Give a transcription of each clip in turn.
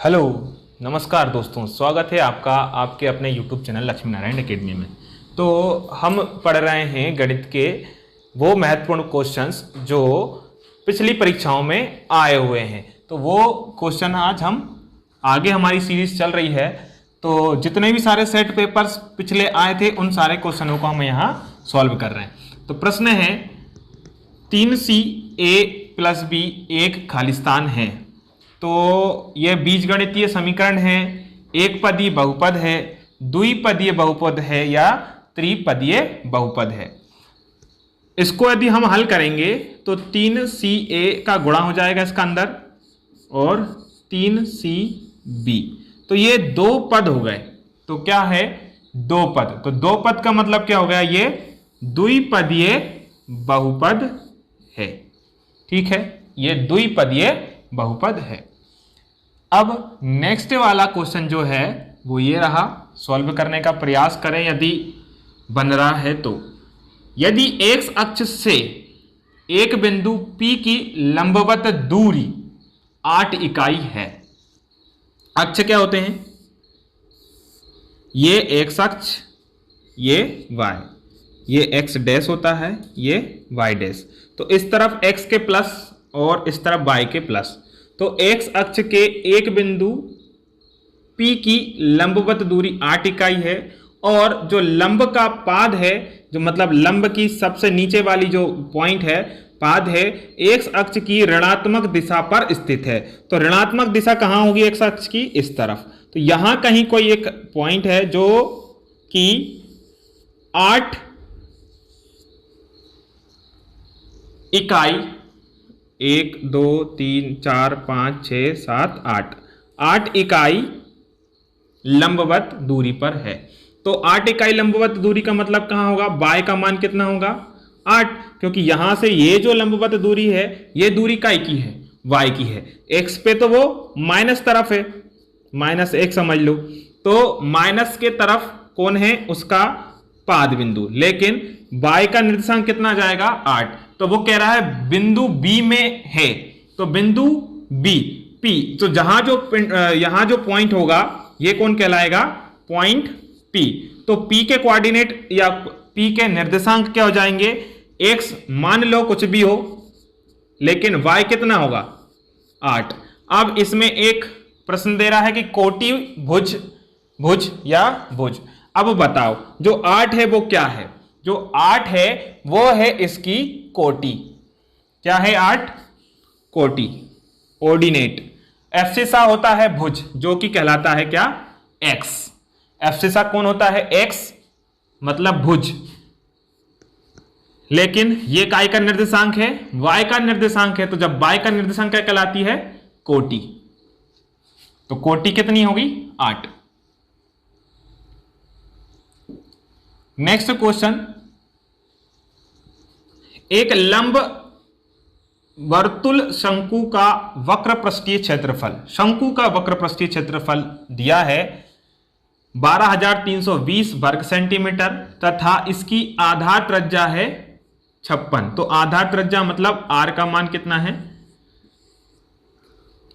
Hello, नमस्कार दोस्तों। स्वागत है आपका आपके अपने YouTube channel Lakshmi Narayan academy में। तो हम पढ़ रहे हैं गणित के वो महत्वपूर्ण क्वेश्चंस जो पिछली परीक्षाओं में आए हुए हैं। तो वो क्वेश्चन आज हम आगे हमारी सीरीज चल रही है, तो जितने भी सारे सेट पेपर्स पिछले आए थे उन सारे क्वेश्चनों को हम यहाँ सॉल्व कर रहे हैं। तो प्रश्न है 3C A + B एक खालिस्तान है। तो यह बीजगणितीय समीकरण है, एक पदीय बहुपद है, द्विपदीय बहुपद है या त्रिपदीय बहुपद है। इसको यदि हम हल करेंगे तो 3CA का गुणा हो जाएगा इसका अंदर और 3CB, तो ये दो पद हो गए। तो क्या है? दो पद। तो दो पद का मतलब क्या हो गया? ये द्विपदीय बहुपद है। ठीक है, ये द्विपदीय बहुपद है। अब नेक्स्ट वाला क्वेश्चन जो है वो ये रहा, सॉल्व करने का प्रयास करें यदि बन रहा है तो। यदि एक्स अक्ष से एक बिंदु P की लंबवत दूरी 8 इकाई है। अक्ष क्या होते हैं? ये एक्स अक्ष, ये y, ये x डैश होता है, ये y डैश। तो इस तरफ x के प्लस और इस तरफ y के प्लस। तो x अक्ष के एक बिंदु P की लंबवत दूरी 8 इकाई है और जो लंब का पाद है, जो मतलब लंब की सबसे नीचे वाली जो पॉइंट है, पाद है, x अक्ष की ऋणात्मक दिशा पर स्थित है। तो ऋणात्मक दिशा कहां होगी x अक्ष की? इस तरफ। तो यहां कहीं कोई एक पॉइंट है जो कि 8 इकाई, 1 2 3 4 5 6 7 8 इकाई लंबवत दूरी पर है। तो 8 इकाई लंबवत दूरी का मतलब कहां होगा? y का मान कितना होगा? 8, क्योंकि यहां से ये जो लंबवत दूरी है ये दूरी काय की है? y की है। x पे तो वो माइनस तरफ है, -1 समझ लो। तो माइनस के तरफ कौन है? उसका पाद बिंदु। लेकिन y का निर्देशांक कितना जाएगा? 8। तो वो कह रहा है बिंदु B में है। तो बिंदु B P, तो यहां जो पॉइंट होगा ये कौन कहलाएगा? Point P। तो P के कोऑर्डिनेट या P के निर्देशांक क्या हो जाएंगे? x मान लो कुछ भी हो, लेकिन y कितना होगा? 8। अब इसमें एक प्रश्न दे रहा है कि कोटि भुज या भुज। अब बताओ जो 8 है वो क्या है? जो 8 है वो है इसकी कोटि। क्या है? 8 कोटि, ऑर्डिनेट। एब्सिसा होता है भुज, जो कि कहलाता है क्या? x। एब्सिसा कौन होता है? x मतलब भुज। लेकिन ये काय का निर्देशांक है? y का निर्देशांक है। तो जब y का निर्देशांक क्या कहलाती है? कोटि। तो कोटि कितनी होगी? 8। नेक्स्ट क्वेश्चन, एक लंब वर्तुल शंकु का वक्र पृष्ठीय क्षेत्रफल, शंकु का वक्र पृष्ठीय क्षेत्रफल दिया है 12,320 वर्ग सेंटीमीटर तथा इसकी आधार त्रिज्या है 56। तो आधार त्रिज्या मतलब r का मान कितना है?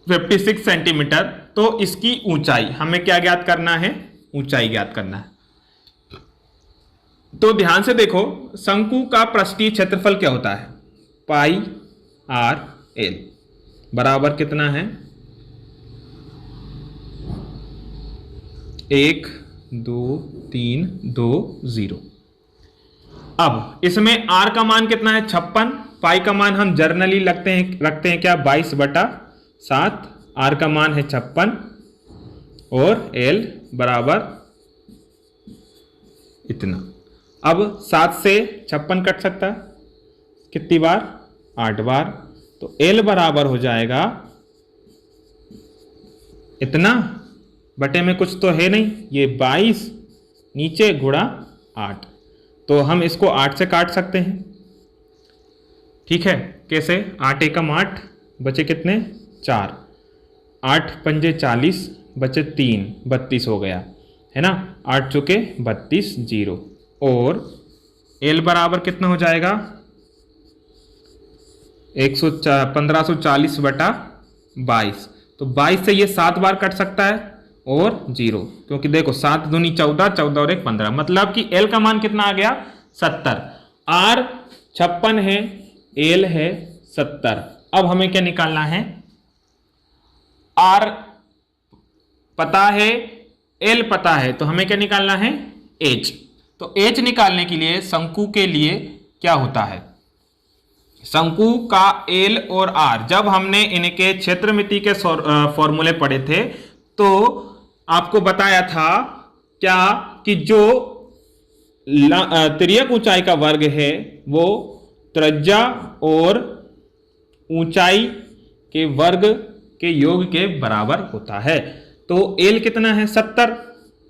56 सेंटीमीटर। तो इसकी ऊंचाई हमें क्या ज्ञात करना है? ऊंचाई ज्ञात करना है। तो ध्यान से देखो, शंकु का पृष्ठीय क्षेत्रफल क्या होता है? पाई आर एल बराबर कितना है? 1 2 3 2 0। अब इसमें r का मान कितना है? 56। पाई का मान हम जर्नली रखते हैं क्या? 22/7। r का मान है 56 और l बराबर इतना। अब 7 से 56 कट सकता है कितनी बार? 8 बार। तो L बराबर हो जाएगा इतना, बटे में कुछ तो है नहीं, ये 22 नीचे गुणा 8। तो हम इसको 8 से काट सकते हैं। ठीक है, कैसे? 8 एकम 8 बचे कितने? 4। 8 पंजे 40 बचे 3, 32 हो गया है ना। 8 चुके 32, 0। और L बराबर कितना हो जाएगा? 1540/22। तो 22 से ये 7 बार कट सकता है और 0, क्योंकि देखो 7 दूनी 14, 14 और 1 15, मतलब कि L का मान कितना आ गया 70। R 56 है, L है 70। अब हमें क्या निकालना है, R पता है, L पता है, तो हमें क्या निकालना है H। तो H निकालने के लिए शंकु के लिए क्या होता है, शंकु का L और R, जब हमने इनके क्षेत्रमिति के फॉर्मूले पढ़े थे तो आपको बताया था क्या कि जो तिर्यक ऊंचाई का वर्ग है वो त्रिज्या और ऊंचाई के वर्ग के योग के बराबर होता है। तो L कितना है 70,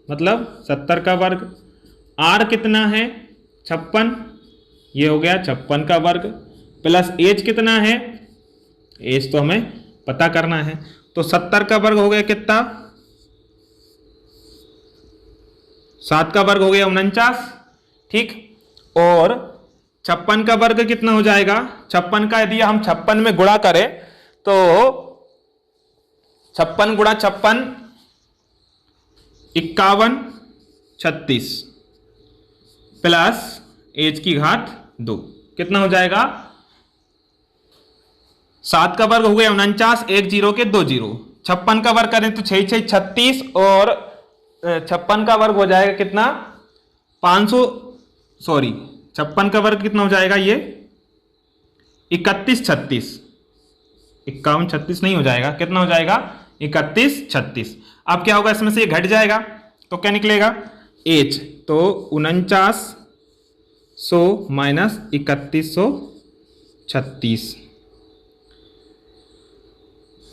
मतलब 70 का वर्ग। R कितना है 56, ये हो गया 56 का वर्ग, प्लस H कितना है, H तो हमें पता करना है, तो 70 का वर्ग हो गया कितना, 7 का वर्ग हो गया 49, ठीक। और 56 का वर्ग कितना हो जाएगा, 56 का यदि हम 56 में गुणा करें तो 56 गुणा 56 51 36 प्लस H की घात 2 कितना हो जाएगा, 7 का वर्ग हो गया 49, 1 0 के 2 0, 56 का वर्ग करें तो 6 6 36 और 56 का वर्ग हो जाएगा कितना 500, सॉरी 56 का वर्ग कितना हो जाएगा ये 31 36, 51 36 नहीं हो जाएगा, कितना हो जाएगा 31 36। अब क्या होगा, इसमें से ये घट जाएगा तो क्या निकलेगा H, तो 4900 माइनस 3136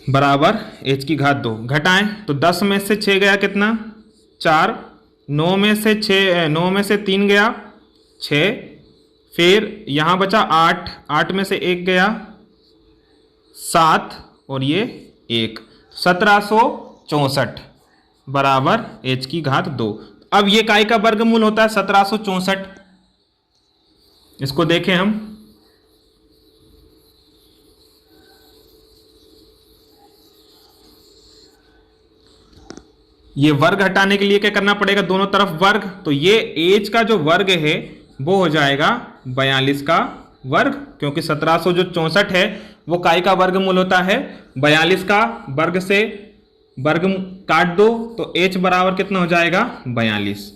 बराबर H की घात 2। घटाएं तो 10 में से 6 गया कितना 4, 9 में से 6, 9 में से 3 गया 6, फिर यहां बचा 8, 8 में से 1 गया 7 और ये 1, 1764 बराबर H की घात 2। अब ये काय का वर्गमूल होता है 1764, इसको देखें हम, ये वर्ग हटाने के लिए क्या करना पड़ेगा, दोनों तरफ वर्ग, तो ये H का जो वर्ग है वो हो जाएगा 42 का वर्ग, क्योंकि 1764 है वो काय का वर्गमूल होता है 42 का, वर्ग से वर्ग काट दो तो H बराबर कितना हो जाएगा 42,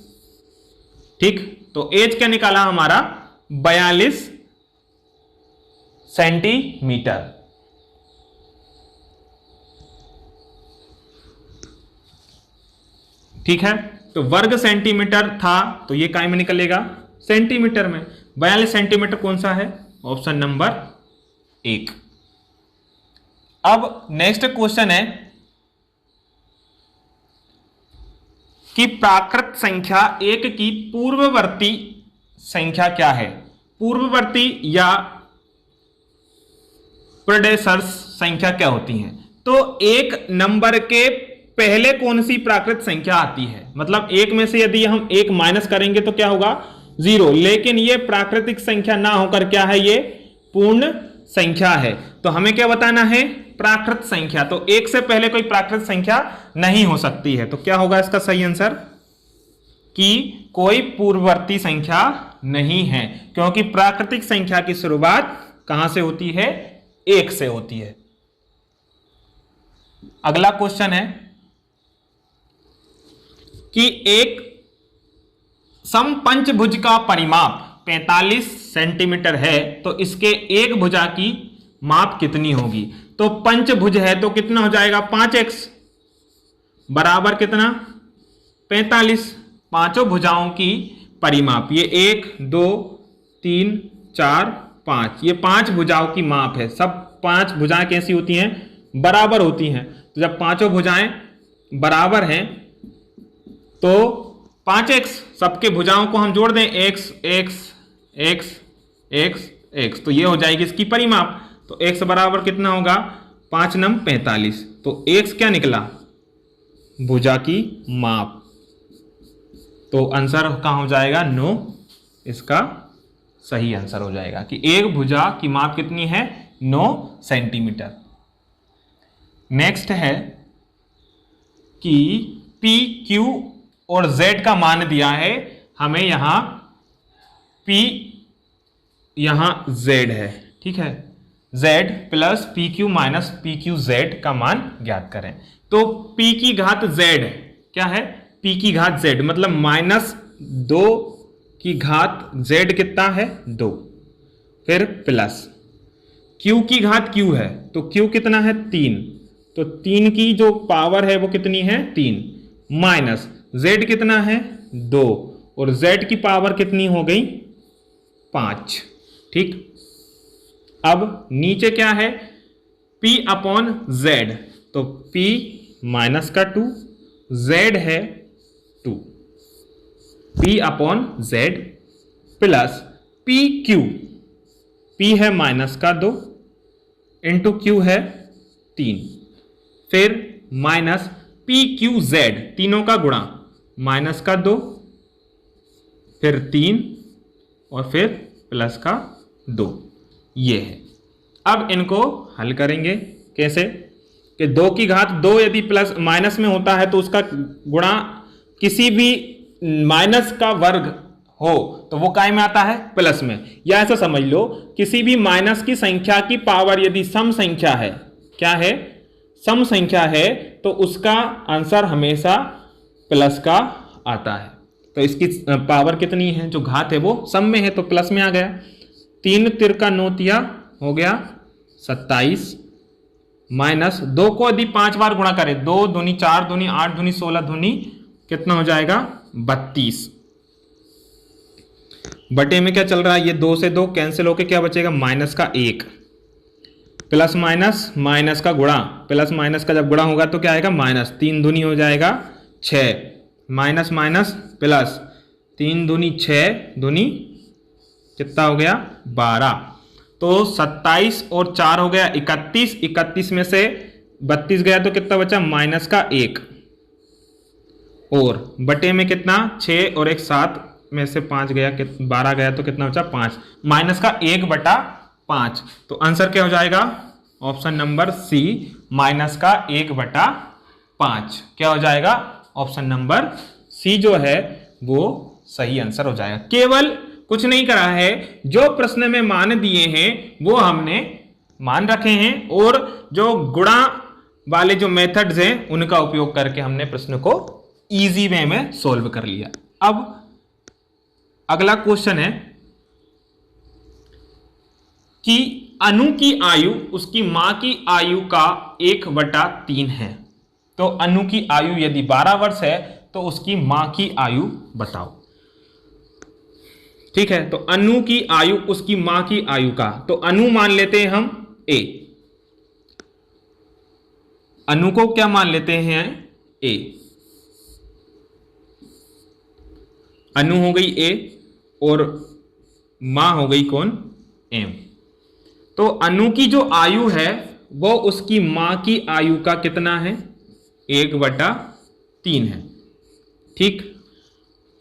ठीक। तो H क्या निकाला हमारा 42 सेंटीमीटर। ठीक है, तो वर्ग सेंटीमीटर था तो ये काय में निकलेगा सेंटीमीटर में। 42 सेंटीमीटर कौन सा है, ऑप्शन नंबर 1। अब नेक्स्ट क्वेश्चन है कि प्राकृत संख्या 1 की पूर्ववर्ती संख्या क्या है। पूर्ववर्ती या प्रेडेसर्स संख्या क्या होती है, तो एक नंबर के पहले कौन सी प्राकृत संख्या आती है, मतलब 1 में से यदि हम 1 माइनस करेंगे तो क्या होगा 0, लेकिन ये प्राकृतिक संख्या ना होकर क्या है, ये पूर्ण संख्या है। तो हमें क्या बताना है, प्राकृत संख्या, तो 1 से पहले कोई प्राकृत संख्या नहीं हो सकती है। तो क्या होगा इसका सही आंसर कि कोई पूर्ववर्ती संख्या नहीं है, क्योंकि प्राकृतिक संख्या की शुरुआत कहां से होती है, 1 से होती है। अगला क्वेश्चन है कि एक समपंचभुज का परिमाप 45 सेंटीमीटर है, तो इसके एक भुजा की माप कितनी होगी। तो पंचभुज है तो कितना हो जाएगा 5x बराबर कितना 45, पांचों भुजाओं की परिमाप, ये 1 2 3 4 5, ये 5 भुजाओं की माप है। सब 5 भुजाएं कैसी होती हैं, बराबर होती हैं। तो जब पांचों भुजाएं बराबर हैं तो 5x, सबके भुजाओं को हम जोड़ दें x x x x x, तो ये हो जाएगी इसकी परिमाप। तो x बराबर कितना होगा 5 नम 45, तो x क्या निकला, भुजा की माप। तो आंसर कहां हो जाएगा 9, इसका सही आंसर हो जाएगा कि एक भुजा की माप कितनी है 9 सेंटीमीटर। नेक्स्ट है कि P, Q और Z का मान दिया है हमें, यहां P यहां Z है, ठीक है, Z plus PQ minus PQZ का मान ज्ञात करें। तो P की घात Z क्या है, P की घात Z मतलब माइनस 2 की घात Z कितना है 2, फिर प्लस Q की घात Q है तो Q कितना है 3, तो 3 की जो पावर है वो कितनी है 3, माइनस Z कितना है 2 और Z की पावर कितनी हो गई 5, ठीक। अब नीचे क्या है P अपॉन Z, तो P माइनस का 2, Z है 2, P upon Z plus PQ, P है माइनस का 2 इंटू Q है 3, फिर माइनस PQZ तीनों का गुणा माइनस का 2 फिर 3 और फिर प्लस का 2, ये है। अब इनको हल करेंगे कैसे कि 2 की घात 2 यदि प्लस माइनस में होता है तो उसका गुणा किसी भी माइनस का वर्ग हो तो वो काय में आता है प्लस में, या ऐसा समझ लो किसी भी माइनस की संख्या की पावर यदि सम संख्या है, क्या है सम संख्या है, तो उसका आंसर हमेशा प्लस का आता है। तो इसकी पावर कितनी है, जो घात है वो सम में है तो प्लस में आ गया। 3 तिरका 9 तिया हो गया 27 माइनस 2 को यदि 5 बार गुणा करें 2 दूनी 4 दूनी 8 दूनी 16 दूनी कितना हो जाएगा 32, बटे में क्या चल रहा है ये 2 से 2 कैंसिल होके क्या बचेगा माइनस का 1, प्लस माइनस माइनस का गुणा, प्लस माइनस का जब गुणा होगा तो क्या आएगा माइनस, 3 दूनी हो जाएगा 6 माइनस माइनस प्लस 3 दूनी 6 दूनी कितना हो गया 12, तो 27 और 4 हो गया 31, 31 में से 32 गया तो कितना बचा माइनस का 1, और बटे में कितना 6 और 1 7 में से 5 गया 12 गया तो कितना बचा 5, माइनस का 1/5। तो आंसर क्या हो जाएगा ऑप्शन नंबर सी माइनस का 1/5 क्या हो जाएगा ऑप्शन नंबर सी जो है वो सही आंसर हो जाएगा। केवल कुछ नहीं करा है, जो प्रश्न में मान दिए हैं वो हमने मान रखे हैं और जो गुणा वाले जो मेथड्स हैं उनका उपयोग करके हमने प्रश्न को इजी वे में सॉल्व कर लिया। अब अगला क्वेश्चन है कि अनु की आयु उसकी मां की आयु का 1/3 है। तो अनु की आयु यदि 12 वर्ष है तो उसकी मां की आयु बताओ, ठीक है। तो अनु की आयु उसकी मां की आयु का, तो अनु मान लेते हैं हम ए, अनु को क्या मान लेते हैं ए, अनु हो गई ए और मां हो गई कौन एम। तो अनु की जो आयु है वो उसकी मां की आयु का कितना है 1/3 है, ठीक।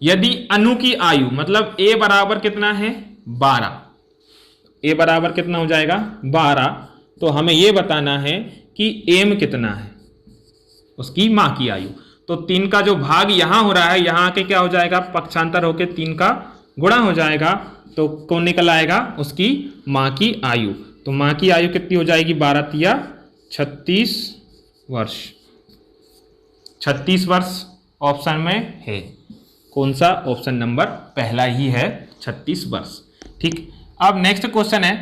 यदि अनु की आयु मतलब ए बराबर कितना है 12, ए बराबर कितना हो जाएगा 12, तो हमें यह बताना है कि एम कितना है उसकी मां की आयु। तो 3 का जो भाग यहां हो रहा है यहां के क्या हो जाएगा पक्षांतर होके 3 का गुणा हो जाएगा, तो कौन निकल आएगा उसकी मां की आयु। तो मां की आयु कितनी हो जाएगी 12 तिया 36 वर्ष, 36 वर्ष ऑप्शन में है कौन सा ऑप्शन नंबर पहला ही है 36 वर्ष, ठीक। अब नेक्स्ट क्वेश्चन है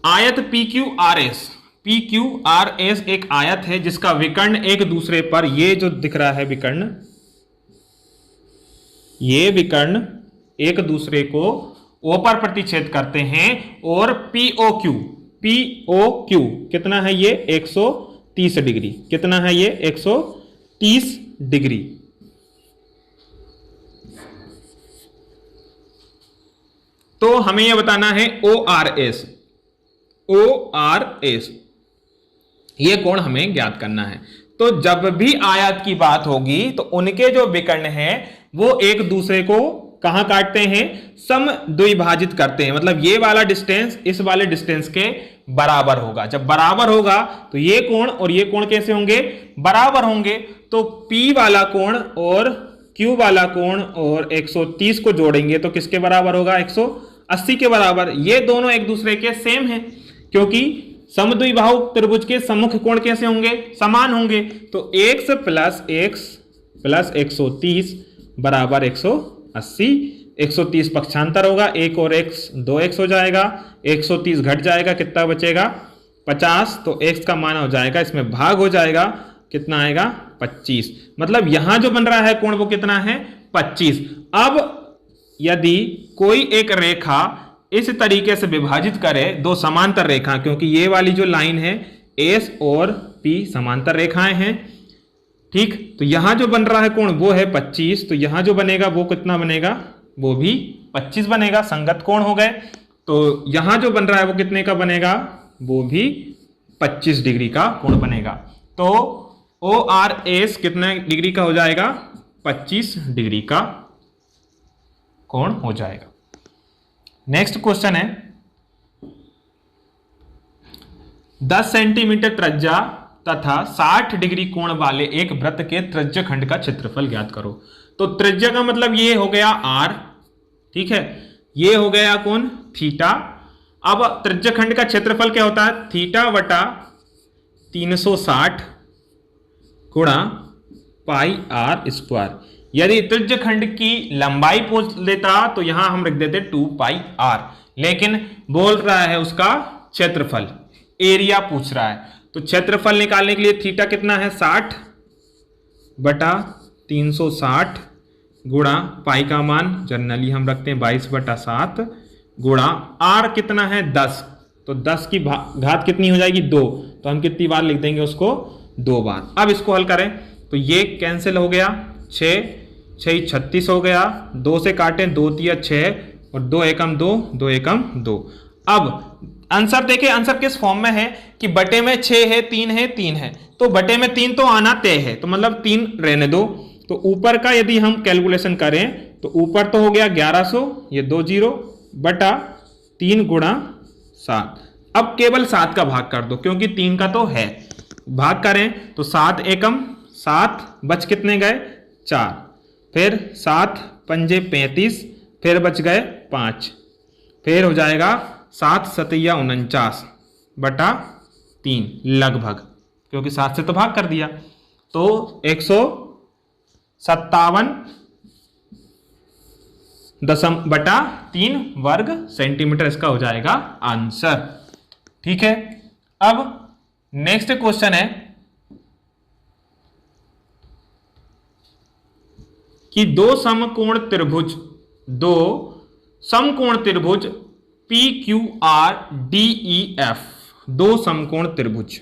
आयत PQRS, PQRS एक आयत है जिसका विकर्ण एक दूसरे पर, ये जो दिख रहा है विकर्ण, ये विकर्ण एक दूसरे को O पर प्रतिच्छेद करते हैं और POQ कितना है ये 130 डिग्री, कितना है ये 130 डिग्री। तो हमें यह बताना है ORS ये कोण हमें ज्ञात करना है। तो जब भी आयत की बात होगी तो उनके जो विकर्ण हैं वो एक दूसरे को कहां काटते हैं, सम द्विभाजित करते हैं, मतलब ये वाला डिस्टेंस इस वाले डिस्टेंस के बराबर होगा। जब बराबर होगा तो ये कोण और ये कोण कैसे होंगे, बराबर होंगे। तो P वाला कोण और Q वाला कोण और 130 को जोड़ेंगे तो किसके बराबर होगा, 180 के बराबर। ये दोनों एक दूसरे के सेम हैं, क्योंकि समद्विबाहु त्रिभुज के सम्मुख कोण कैसे होंगे, समान होंगे। तो x प्लस 130 बराबर 180। 130 पक्षांतर होगा, 1 और x 2x हो जाएगा, 130 घट जाएगा, कितना बचेगा 50। तो x का मान हो जाएगा, इसमें भाग हो जाएगा, कितना आएगा 25। मतलब यहां जो बन रहा है कोण वो कितना है, 25। अब यदि कोई एक रेखा इस तरीके से विभाजित करे, दो समांतर रेखा, क्योंकि ये वाली जो लाइन है एस और पी समांतर रेखाएं हैं, ठीक। तो यहां जो बन रहा है कोण वो है 25, तो यहां जो बनेगा वो कितना बनेगा, वो भी 25 बनेगा, संगत कोण हो गए। तो यहां जो बन रहा है वो कितने का बनेगा, वो भी 25 डिग्री का कोण बनेगा। तो ORS कितने डिग्री का हो जाएगा, 25 डिग्री का कोण हो जाएगा। नेक्स्ट क्वेश्चन है 10 सेंटीमीटर त्रिज्या तथा 60 डिग्री कोण वाले एक वृत्त के त्रिज्य खंड का क्षेत्रफल ज्ञात करो। तो त्रिज्या का मतलब ये हो गया r, ठीक है, ये हो गया कोण थीटा। अब त्रिज्य खंड का क्षेत्रफल क्या होता है, थीटा बटा 360 गुणा पाई r स्क्वायर। यदि त्रिज्य खंड की लंबाई पूछ लेता तो यहां हम रख देते 2 पाई r, लेकिन बोल रहा है उसका क्षेत्रफल, एरिया पूछ रहा है। तो क्षेत्रफल निकालने के लिए थीटा कितना है, 60 बटा 360 गुणा पाई का मान जनरली हम रखते हैं 22/7 गुणा r कितना है 10, तो 10 की घात कितनी हो जाएगी 2, तो हम कितनी बार लिख देंगे उसको, 2 बार। अब इसको हल करें तो ये कैंसिल हो गया, 6 36 हो गया, 2 से काटें 2 तिया 6 और 2 एकम 2, 2 एकम 2। अब आंसर देखें, आंसर किस फॉर्म में है कि बटे में 6 है, 3 है, 3 है, तो बटे में 3 तो आना तय है, तो मतलब 3 रहने दो। तो ऊपर का यदि हम कैलकुलेशन करें तो ऊपर तो हो गया 1100, ये 2 0 बटा 3 गुणा 7। अब केवल 7 का भाग कर दो, क्योंकि 3 का तो है, भाग करें तो 7 एकम 7, बच कितने गए 4, फिर 7 पंजे 35, फिर बच गए 5, फिर हो जाएगा 7 सतैया 49 बटा 3 लगभग, क्योंकि 7 से तो भाग कर दिया, तो 157.3 वर्ग सेंटीमीटर इसका हो जाएगा आंसर, ठीक है। अब नेक्स्ट क्वेश्चन है कि दो समकोण त्रिभुज PQRDEF, दो समकोण त्रिभुज,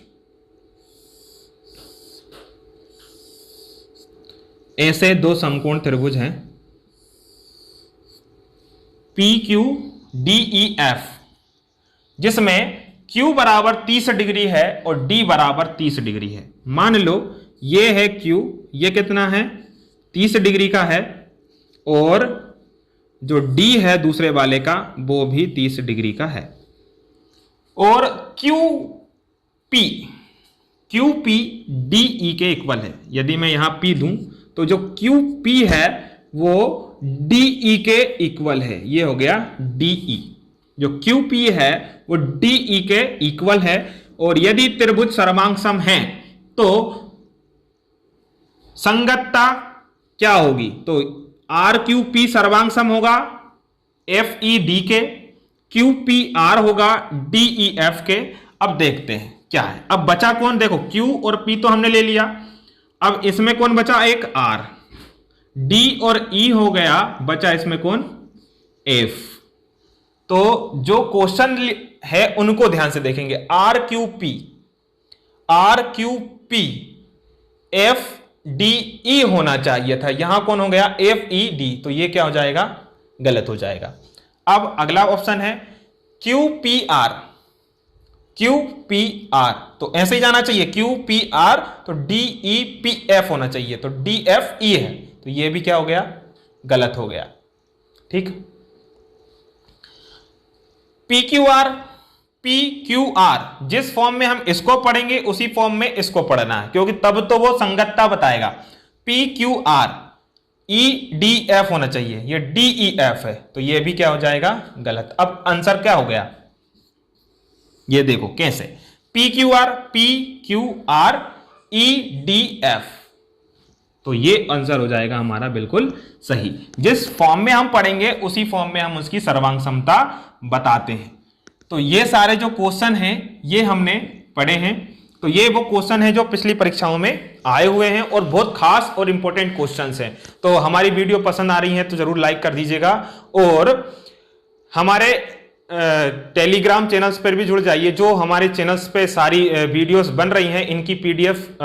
ऐसे दो समकोण त्रिभुज हैं PQDEF, जिसमें Q बराबर 30 डिग्री है और D बराबर 30 डिग्री है। मान लो ये है Q, ये कितना है 30 डिग्री का है, और जो D है दूसरे वाले का वो भी 30 डिग्री का है, और QP DE के इक्वल है। यदि मैं यहां P दूं तो जो QP है वो DE के इक्वल है, ये हो गया DE, जो QP है वो DE के इक्वल है। और यदि त्रिभुज सर्वांगसम है तो संगतता क्या होगी, तो RQP सर्वांगसम होगा FED के, QPR होगा DEF के। अब देखते हैं क्या है। अब बचा कौन, देखो Q और P तो हमने ले लिया, अब इसमें कौन बचा, एक R, D और E हो गया, बचा इसमें कौन F। तो जो क्वेश्चन है उनको ध्यान से देखेंगे, RQP FDE होना चाहिए था, यहां कौन हो गया FED, तो ये क्या हो जाएगा, गलत हो जाएगा। अब अगला ऑप्शन है QPR, तो ऐसे ही जाना चाहिए, QPR तो DEPF होना चाहिए, तो DFE है, तो ये भी क्या हो गया, गलत हो गया। ठीक। पी क्यू आर जिस फॉर्म में हम इसको पढ़ेंगे उसी फॉर्म में इसको पढ़ना है, क्योंकि तब तो वो संगतता बताएगा। P Q R E D F होना चाहिए, ये डी ई एफ है, तो ये भी क्या हो जाएगा, गलत। अब आंसर क्या हो गया, ये देखो कैसे, P Q R E D F, तो ये आंसर हो जाएगा हमारा बिल्कुल सही। जिस फॉर्म में हम पढ़ेंगे उसी फॉर्म में हम उसकी सर्वांग क्षमता बताते हैं। तो ये सारे जो क्वेश्चन हैं ये हमने पढ़े हैं। तो ये वो क्वेश्चन है जो पिछली परीक्षाओं में आए हुए हैं और बहुत खास और इंपॉर्टेंट क्वेश्चंस हैं। तो हमारी वीडियो पसंद आ रही है तो जरूर लाइक कर दीजिएगा, और हमारे टेलीग्राम चैनल्स पर भी जुड़ जाइए। जो हमारे चैनल्स पे सारी वीडियोस बन रही हैं इनकी पीडीएफ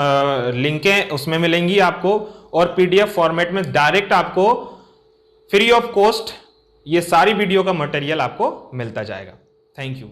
लिंकें उसमें मिलेंगी आपको, और पीडीएफ फॉर्मेट में डायरेक्ट आपको फ्री ऑफ कॉस्ट ये सारी वीडियो का मटेरियल आपको मिलता जाएगा। Thank you.